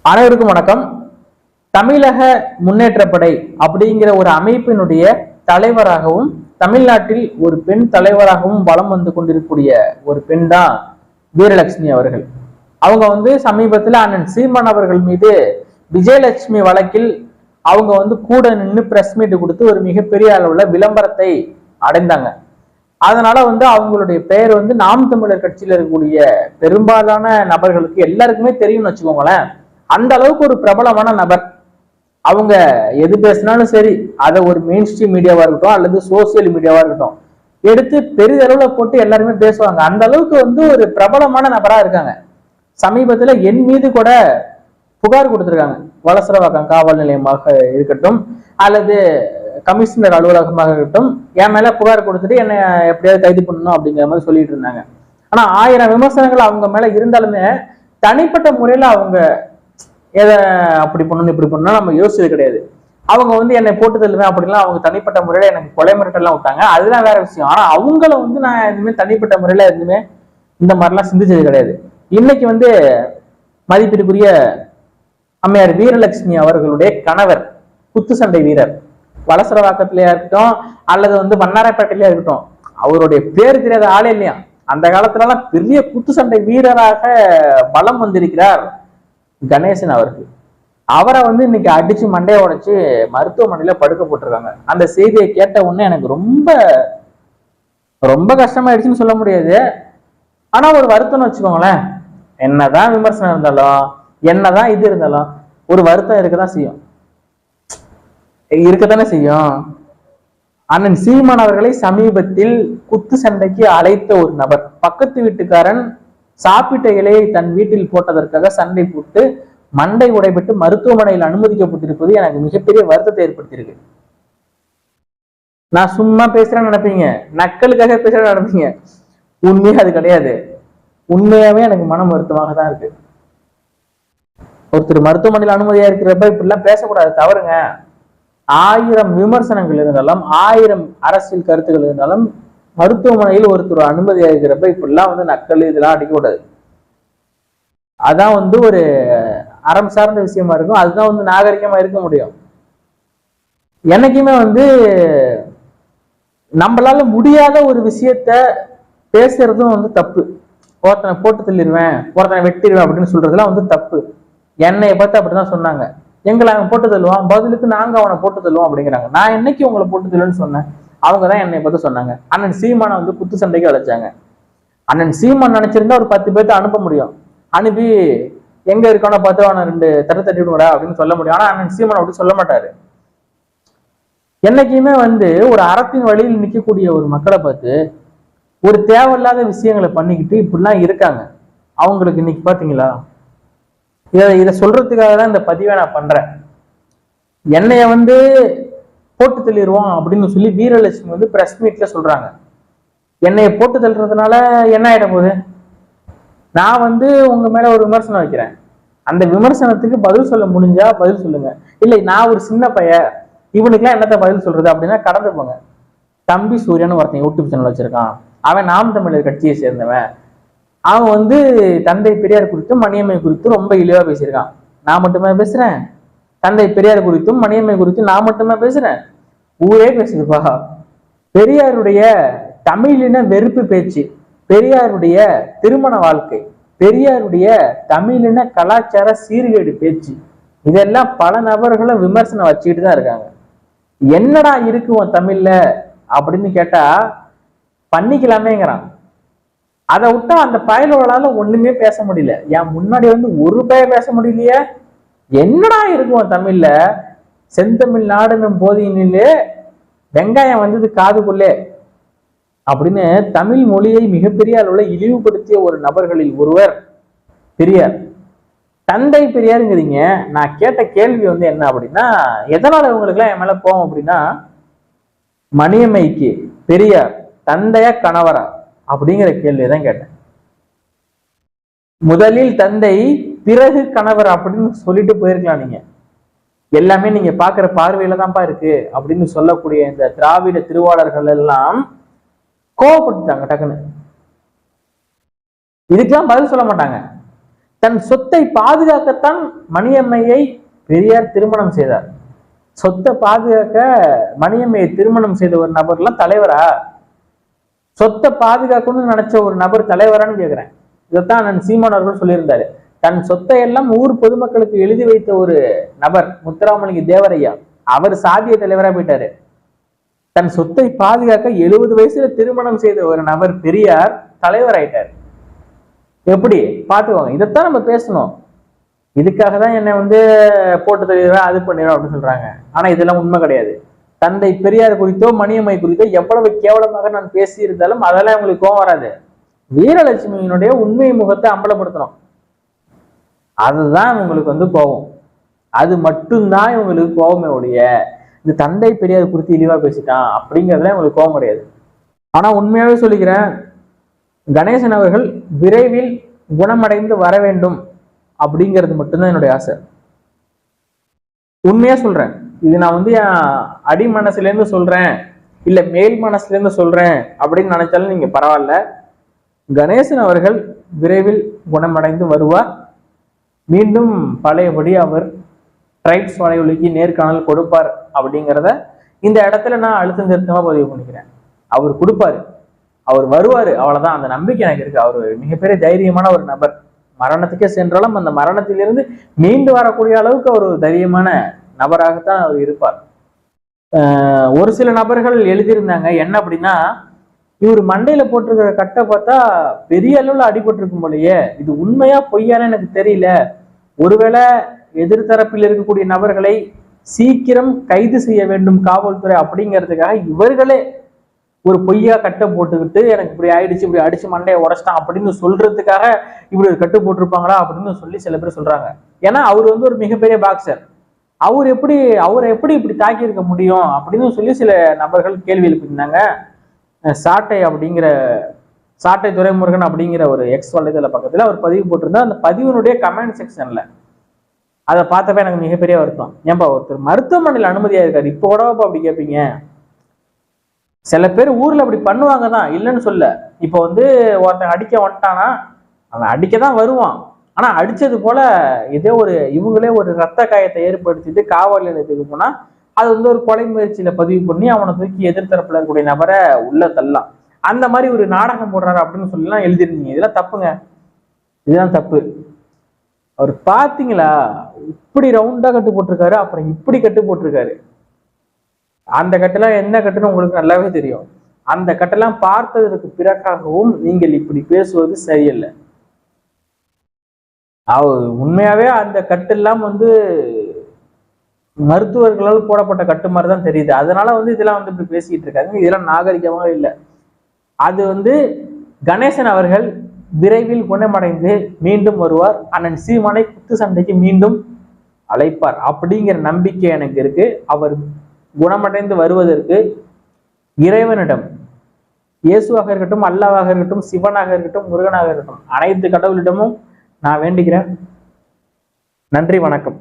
அனைவருக்கும் வணக்கம். தமிழக முன்னேற்றப்படை அப்படிங்கிற ஒரு அமைப்பினுடைய தலைவராகவும் தமிழ்நாட்டில் ஒரு பெண் தலைவராகவும் வலம் வந்து கொண்டிருக்கக்கூடிய ஒரு பெண் தான் வீரலட்சுமி அவர்கள். அவங்க சமீபத்தில் அண்ணன் சீமான் அவர்கள் மீது விஜயலட்சுமி வழக்கில் அவங்க கூட நின்று பிரஸ் மீட் கொடுத்து ஒரு மிகப்பெரிய அளவுல விளம்பரத்தை அடைந்தாங்க. அதனால அவங்களுடைய பெயர் நாம் தமிழர் கட்சியில இருக்கக்கூடிய பெரும்பாலான நபர்களுக்கு எல்லாருக்குமே தெரியும்னு வச்சுக்கோங்களேன். அந்த அளவுக்கு ஒரு பிரபலமான நபர். அவங்க எது பேசினாலும் சரி, அதை ஒரு மெயின் ஸ்ட்ரீம் மீடியாவா இருக்கட்டும் அல்லது சோசியல் மீடியாவா இருக்கட்டும் எடுத்து பெரிதளவுல போட்டு எல்லாருமே பேசுவாங்க. அந்த அளவுக்கு ஒரு பிரபலமான நபரா இருக்காங்க. சமீபத்துல என் மீது கூட புகார் கொடுத்திருக்காங்க. வலசரவாக்கம் காவல் நிலையமாக இருக்கட்டும் அல்லது கமிஷனர் அலுவலகமாக இருக்கட்டும், என் மேல புகார் கொடுத்துட்டு என்னை எப்படியாவது கைது பண்ணணும் அப்படிங்கிற மாதிரி சொல்லிட்டு இருந்தாங்க. ஆனா 1000 விமர்சனங்கள் அவங்க மேல இருந்தாலுமே தனிப்பட்ட முறையில அவங்க எதை அப்படி பண்ணணும் இப்படி பண்ணணும் நம்ம யோசிச்சது கிடையாது. அவங்க என்னை போட்டு தள்ளுவேன் அப்படின்லாம் அவங்க தனிப்பட்ட முறையில எனக்கு கொலை மிரட்டெல்லாம் விட்டாங்க. அதுதான் வேற விஷயம். ஆனா அவங்கள நான் எதுவுமே தனிப்பட்ட முறையில எதுவுமே இந்த மாதிரிலாம் சிந்திச்சது கிடையாது. இன்னைக்கு மதிப்பிற்குரிய அம்மையார் வீரலட்சுமி அவர்களுடைய கணவர் குத்து சண்டை வீரர், வலசரவாக்கத்திலேயா இருக்கட்டும் அல்லது வண்ணாரப்பேட்டையிலேயே இருக்கட்டும், அவருடைய பேர் தெரியாத ஆளே இல்லையா. அந்த காலத்துலலாம் பெரிய குத்து சண்டை வீரராக பலம் வந்திருக்கிறார் கணேசன் அவர்கள். அவரை இன்னைக்கு அடிச்சு மண்டையை உடைச்சு மருத்துவமனையில படுக்க போட்டிருக்காங்க. அந்த செய்தியை கேட்ட உடனே எனக்கு ரொம்ப ரொம்ப கஷ்டமாயிடுச்சுன்னு சொல்ல முடியாது. ஆனா ஒரு வருத்தம்னு வச்சுக்கோங்களேன். என்னதான் விமர்சனம் இருந்தாலும் என்னதான் இது இருந்தாலும் ஒரு வருத்தம் இருக்கத்தானே செய்யும். அண்ணன் சீமான் அவர்களை சமீபத்தில் குத்து சண்டைக்கு அழைத்த ஒரு நபர், பக்கத்து வீட்டுக்காரன் சாப்பிட்ட இலையை தன் வீட்டில் போட்டதற்காக சண்டை போட்டு மண்டை உடைபட்டு மருத்துவமனையில் அனுமதிக்கப்பட்டிருப்பது எனக்கு மிகப்பெரிய வருத்தத்தை ஏற்படுத்தியிருக்கு. நான் சும்மா பேசுறேன்னு நினைப்பீங்க, நக்கலுக்காக பேசுறேன்னு நினைப்பீங்க. உண்மையா அது கிடையாது. உண்மையாவே எனக்கு மனம் வருத்தமாக தான் இருக்கு. ஒருத்தர் மருத்துவமனையில் அனுமதியா இருக்கிறப்ப இப்படிலாம் பேசக்கூடாது, தவறுங்க. 1000 விமர்சனங்கள் இருந்தாலும் 1000 அரசியல் கருத்துக்கள் இருந்தாலும் மருத்துவமனையில் ஒருத்தர் அனுமதியா இருக்கிறப்ப இப்படிலாம் நக்கல் இதெல்லாம் அடிக்கக்கூடாது. அதான் ஒரு அறம் சார்ந்த விஷயமா இருக்கும். அதுதான் நாகரிகமா இருக்க முடியும். என்னைக்குமே நம்மளால முடியாத ஒரு விஷயத்த பேசுறதும் தப்பு. ஒருத்தனை போட்டு தள்ளிடுவேன், ஒருத்தனை வெட்டிடுவேன் அப்படின்னு சொல்றதுலாம் தப்பு. என்னைய பார்த்து அப்படிதான் சொன்னாங்க. எங்களை அவன் போட்டு தள்ளுவான், பதிலுக்கு நாங்க அவனை போட்டு தள்ளுவோம் அப்படிங்கிறாங்க. நான் என்னைக்கு உங்களை போட்டு தள்ளுன்னு சொன்னேன்? அவங்கதான் என்னை பார்த்து சொன்னாங்க. அண்ணன் சீமானை குத்து சண்டைக்கு அழைச்சாங்க. அண்ணன் சீமான் நினைச்சிருந்தா ஒரு 10 பேர்த்த அனுப்ப முடியும். அனுப்பி எங்க இருக்கானோ பார்த்து அவனை 2 தட்டு தட்டி விடுங்கடா அப்படின்னு சொல்ல முடியும். ஆனா அண்ணன் சீமான் அப்படி சொல்ல மாட்டாரு. என்னைக்குமே ஒரு அறத்தின் வழியில் நிற்கக்கூடிய ஒரு மக்களை பார்த்து ஒரு தேவையில்லாத விஷயங்களை பண்ணிக்கிட்டு இப்படிலாம் இருக்காங்க. அவங்களுக்கு இன்னைக்கு பாத்தீங்களா, இதை சொல்றதுக்காக தான் இந்த பதிவை நான் பண்றேன். என்னைய போட்டு தள்ளிடுவோம் அப்படின்னு சொல்லி வீரலட்சுமி பிரஸ் மீட்ல சொல்றாங்க. என்னைய போட்டு தள்ளுறதுனால என்ன ஆயிட போகுது? நான் உங்க மேல ஒரு விமர்சனம் வைக்கிறேன். அந்த விமர்சனத்துக்கு பதில் சொல்ல முடிஞ்சா பதில் சொல்லுங்க. இல்லை நான் ஒரு சின்ன பையன், இவனுக்குலாம் என்னத்த பதில் சொல்றது அப்படின்னா கடந்து போங்க. தம்பி சூரியன் ஒருத்தன் யூடியூப் சேனல் வச்சிருக்கான். அவன் நாம் தமிழர் கட்சியை சேர்ந்தவன். அவன் தந்தை பெரியார் குறித்தும் மணியம்மை குறித்தும் ரொம்ப இழிவா பேசியிருக்கான். நான் மட்டுமே பேசுறேன்? தந்தை பெரியார் குறித்தும் மணியம்மை குறித்தும் நான் மட்டுமே பேசுறேன்? ஊரே பேசுதுப்பா. பெரியாருடைய தமிழின வெறுப்பு பேச்சு, பெரியாருடைய திருமண வாழ்க்கை, பெரியாருடைய தமிழின கலாச்சார சீர்கேடு பேச்சு, இதெல்லாம் பல நபர்களும் விமர்சனம் வச்சுக்கிட்டு தான் இருக்காங்க. என்னடா இருக்கு உன் தமிழ்ல அப்படின்னு கேட்டா பண்ணிக்கலாமேங்கிறான். அதை விட்டா அந்த பயலோடால ஒண்ணுமே பேச முடியல. என் முன்னாடி ஒரு பேச முடியலையே. என்னடா இருக்கும் தமிழ்ல? செந்தமிழ் நாடுனும் போதினிலே வெங்காயம் வந்தது காதுக்குள்ளே அப்படின்னு தமிழ் மொழியை மிகப்பெரிய அளவுல இழிவுபடுத்திய ஒரு நபர்களில் ஒருவர் பெரியார். தந்தை பெரியாருங்கிறீங்க. நான் கேட்ட கேள்வி என்ன அப்படின்னா, எதனால இவங்களுக்கு எல்லாம் என் மேல போவோம் அப்படின்னா, மணியம்மைக்கு பெரியார் தந்தையா கணவரா அப்படிங்கிற கேள்விதான் கேட்டேன். முதலில் தந்தை பிறகு கணவர் அப்படின்னு சொல்லிட்டு போயிருக்கலாம். நீங்க எல்லாமே நீங்க பாக்குற பார்வையில தான்ப்பா இருக்கு அப்படின்னு சொல்லக்கூடிய இந்த திராவிட திருவாளர்கள் எல்லாம் கோவப்பட்டுட்டாங்க டக்குன்னு. இதுக்கெல்லாம் பதில் சொல்ல மாட்டாங்க. தன் சொத்தை பாதுகாக்கத்தான் மணியம்மையை பெரியார் திருமணம் செய்தார். சொத்தை பாதுகாக்க மணியம்மையை திருமணம் செய்த ஒரு நபர்லாம் தலைவரா? சொத்தை பாதுகாக்கணும்னு நினைச்ச ஒரு நபர் தலைவரான்னு கேட்கிறேன். இதைத்தான் நான் சீமான் அவர்கள் சொல்லியிருந்தாரு. தன் சொத்தை எல்லாம் ஊர் பொதுமக்களுக்கு எழுதி வைத்த ஒரு நபர் முத்துராமலிங்க தேவரையா, அவர் சாதிய தலைவரா போயிட்டாரு. தன் சொத்தை பாதுகாக்க 70 வயசுல திருமணம் செய்த ஒரு நபர் பெரியார் தலைவர் ஆயிட்டார். எப்படி பாத்துக்கோங்க. இதைத்தான் நம்ம பேசணும். இதுக்காக தான் என்னை போட்டு தருவேன், அது பண்ணிடுவேன் அப்படின்னு சொல்றாங்க. ஆனா இதெல்லாம் உண்மை கிடையாது. தந்தை பெரியார் குறித்தோ மணியம்மை குறித்தோ எவ்வளவு கேவலமாக நான் பேசி இருந்தாலும் அதெல்லாம் உங்களுக்கு கோவம் வராது. வீரலட்சுமியினுடைய உண்மை முகத்தை அம்பலப்படுத்தணும், அதுதான் உங்களுக்கு கோபம். அது மட்டும்தான் இவங்களுக்கு கோபமே ஒழிய இந்த தந்தை பெரியார் குறித்து இழிவா பேசிட்டான் அப்படிங்கிறதுல இவங்களுக்கு கோபம் கிடையாது. ஆனா உண்மையாவே சொல்லிக்கிறேன், கணேசன் அவர்கள் விரைவில் குணமடைந்து வர வேண்டும் அப்படிங்கிறது மட்டும்தான் என்னுடைய ஆசை. உண்மையா சொல்றேன். இது நான் என் அடி மனசுல இருந்து சொல்றேன், இல்ல மேல் மனசுல இருந்து சொல்றேன் அப்படின்னு நினைச்சாலும் நீங்க பரவாயில்ல. கணேசன் அவர்கள் விரைவில் குணமடைந்து வருவார். மீண்டும் பழையபடி அவர் ட்ரைப்ஸ் வலையொலிக்கு நேர்காணல் கொடுப்பார் அப்படிங்கிறத இந்த இடத்துல நான் அழுத்தம் திருத்தமா பதிவு பண்ணிக்கிறேன். அவர் கொடுப்பாரு, அவர் வருவாரு, அவ்வளவுதான். அந்த நம்பிக்கை எனக்கு இருக்கு. அவர் மிகப்பெரிய தைரியமான ஒரு நபர். மரணத்துக்கே சென்றாலும் அந்த மரணத்திலிருந்து மீண்டு வரக்கூடிய அளவுக்கு அவர் ஒரு தைரியமான நபராகத்தான் அவர் இருப்பார். ஒரு சில நபர்கள் எழுதியிருந்தாங்க என்ன அப்படின்னா, இவர் மண்டையில போட்டிருக்கிற கட்டை பார்த்தா பெரிய அளவுல அடிபட்டிருக்கும் போலயே, இது உண்மையா பொய்யான்னு எனக்கு தெரியல. ஒருவேளை எதிர்த்தரப்பில் இருக்கக்கூடிய நபர்களை சீக்கிரம் கைது செய்ய வேண்டும் காவல்துறை அப்படிங்கிறதுக்காக இவர்களே ஒரு பொய்யா கட்டை போட்டுக்கிட்டு எனக்கு இப்படி ஆயிடுச்சு, இப்படி அடிச்சு மண்டையை உடைச்சிட்டான் அப்படின்னு சொல்றதுக்காக இப்படி ஒரு கட்டு போட்டிருப்பாங்களா அப்படின்னு சொல்லி சில பேர் சொல்றாங்க. ஏன்னா அவர் ஒரு மிகப்பெரிய பாக்ஸர், அவரை எப்படி இப்படி தாக்கி இருக்க முடியும் அப்படின்னு சொல்லி சில நபர்கள் கேள்வி எழுப்பியிருந்தாங்க. சாட்டை துரைமுருகன் அப்படிங்கிற ஒரு எக்ஸ் வலைதள பக்கத்துல அவர் பதிவு போட்டிருந்தா, அந்த பதிவினுடைய கமெண்ட் செக்ஷன்ல அதை பார்த்தப்ப எனக்கு மிகப்பெரிய வருத்தம். ஏன்பா ஒருத்தர் மருத்துவமனையில் அனுமதியா இருக்காரு, இப்போ கூடப்பா அப்படி கேட்பீங்க? சில பேர் ஊர்ல அப்படி பண்ணுவாங்க தான், இல்லைன்னு சொல்ல. இப்போ ஒருத்தன் அடிக்க வந்துட்டானா அவன் அடிக்கதான் வருவான். ஆனா அடிச்சது போல இவங்களே ஒரு ரத்த காயத்தை ஏற்படுத்திட்டு காவல் நிலையத்துக்கு போனா அது ஒரு கொலை முயற்சியில பதிவு பண்ணி அவனை தூக்கி எதிர்த்தரப்புல இருக்கக்கூடிய நபரை உள்ள தள்ளலாம். அந்த மாதிரி ஒரு நாடகம் போடுறாரு அப்படின்னு சொல்லலாம் எழுதிருந்தீங்க. இதெல்லாம் தப்புங்க, இதெல்லாம் தப்பு. அவர் பாத்தீங்களா, இப்படி ரவுண்டா கட்டு போட்டிருக்காரு, அப்புறம் இப்படி கட்டு போட்டிருக்காரு. அந்த கட்டெல்லாம் என்ன கட்டுன்னு உங்களுக்கு நல்லாவே தெரியும். அந்த கட்டெல்லாம் பார்த்ததற்கு பிறகாகவும் நீங்கள் இப்படி பேசுவது சரியில்லை. உண்மையாவே அந்த கட்டெல்லாம் மருத்துவர்களால் போடப்பட்ட கட்டு மாதிரி தான் தெரியுது. அதனால இதெல்லாம் இப்படி பேசிக்கிட்டு இருக்காங்க. இதெல்லாம் நாகரிகமாக இல்லை. அது கணேசன் அவர்கள் விரைவில் குணமடைந்து மீண்டும் வருவார். அண்ணன் சீமானை குத்து சண்டைக்கு மீண்டும் அழைப்பார் அப்படிங்கிற நம்பிக்கை எனக்கு இருக்கு. அவர் குணமடைந்து வருவதற்கு இறைவனிடம், இயேசுவாக இருக்கட்டும், அல்லாவாக இருக்கட்டும், சிவனாக இருக்கட்டும், முருகனாக இருக்கட்டும், அனைத்து கடவுளிடமும் நான் வேண்டுகிறேன். நன்றி, வணக்கம்.